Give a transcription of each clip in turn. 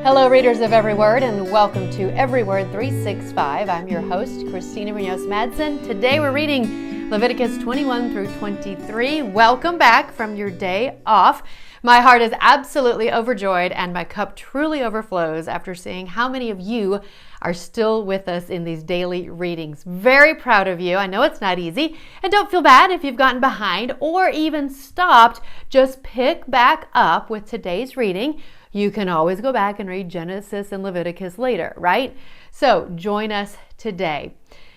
Hello, readers of Every Word, and welcome to Every Word 365. I'm your host, Christina Munoz-Madsen. Today we're reading Leviticus 21 through 23. Welcome back from your day off. My heart is absolutely overjoyed, and my cup truly overflows after seeing how many of you are still with us in these daily readings. Very proud of you. I know it's not easy, and don't feel bad if you've gotten behind or even stopped. Just pick back up with today's reading. You can always go back and read Genesis and Leviticus later, right? So join us today.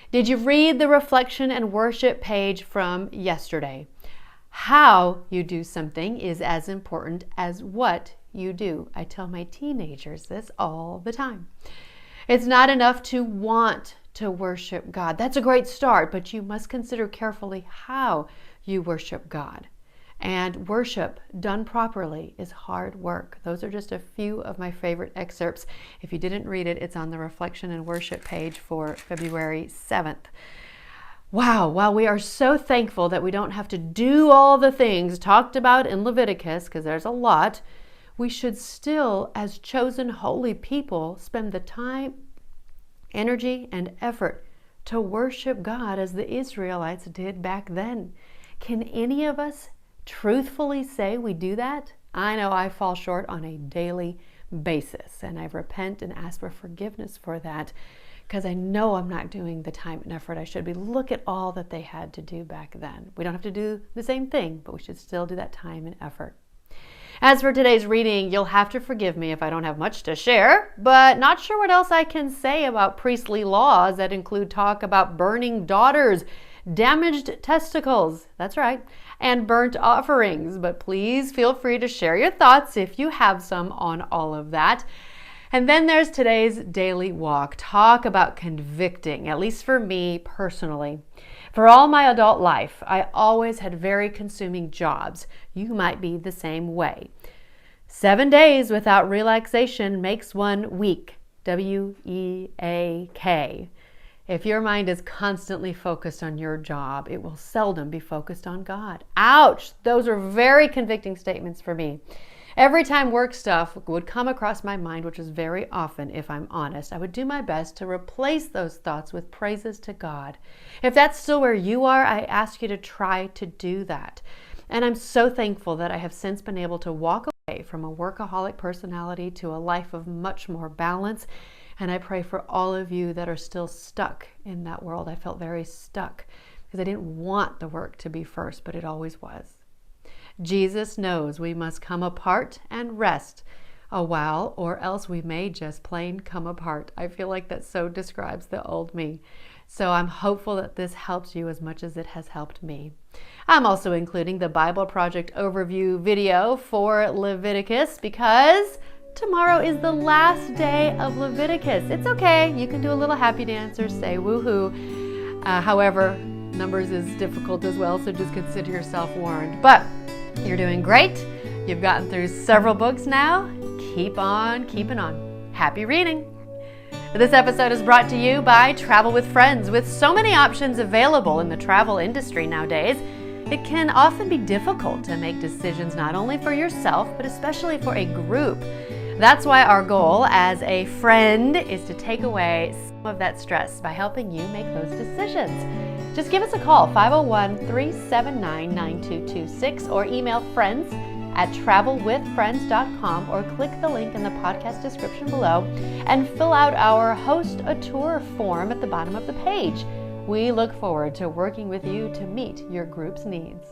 Did you read the reflection and worship page from yesterday? How you do something is as important as what you do. I tell my teenagers this all the time. It's not enough to want to worship God. That's a great start, but you must consider carefully how you worship God. And worship done properly is hard work. Those are just a few of my favorite excerpts. If you didn't read it, it's on the reflection and worship page for February 7th. Wow, while we are so thankful that we don't have to do all the things talked about in Leviticus, because there's a lot, we should still, as chosen holy people, spend the time, energy, and effort to worship God as the Israelites did back then. Can any of us truthfully say we do that? I know I fall short on a daily basis, and I repent and ask for forgiveness for that because I know I'm not doing the time and effort I should be. Look at all that they had to do back then. We don't have to do the same thing, but we should still do that time and effort. As for today's reading, you'll have to forgive me if I don't have much to share, but not sure what else I can say about priestly laws that include talk about burning daughters, damaged testicles, that's right, and burnt offerings. But please feel free to share your thoughts if you have some on all of that. And then there's today's daily walk. Talk about convicting, at least for me personally. For all my adult life, I always had very consuming jobs. You might be the same way. 7 days without relaxation makes 1 week. W-E-A-K. If your mind is constantly focused on your job, it will seldom be focused on God. Ouch! Those are very convicting statements for me. Every time work stuff would come across my mind, which is very often, if I'm honest, I would do my best to replace those thoughts with praises to God. If that's still where you are, I ask you to try to do that. And I'm so thankful that I have since been able to walk away from a workaholic personality to a life of much more balance. And I pray for all of you that are still stuck in that world. I felt very stuck because I didn't want the work to be first, but it always was. Jesus knows we must come apart and rest a while, or else we may just plain come apart. I feel like that so describes the old me. So I'm hopeful that this helps you as much as it has helped me. I'm also including the Bible Project overview video for Leviticus because tomorrow is the last day of Leviticus. It's okay. You can do a little happy dance or say woohoo. However, numbers is difficult as well, so just consider yourself warned. But you're doing great. You've gotten through several books now. Keep on keeping on. Happy reading. This episode is brought to you by Travel with Friends. With so many options available in the travel industry nowadays, it can often be difficult to make decisions not only for yourself, but especially for a group. That's why our goal as a friend is to take away some of that stress by helping you make those decisions. Just give us a call, 501-379-9226, or email friends@travelwithfriends.com, or click the link in the podcast description below and fill out our Host a Tour form at the bottom of the page. We look forward to working with you to meet your group's needs.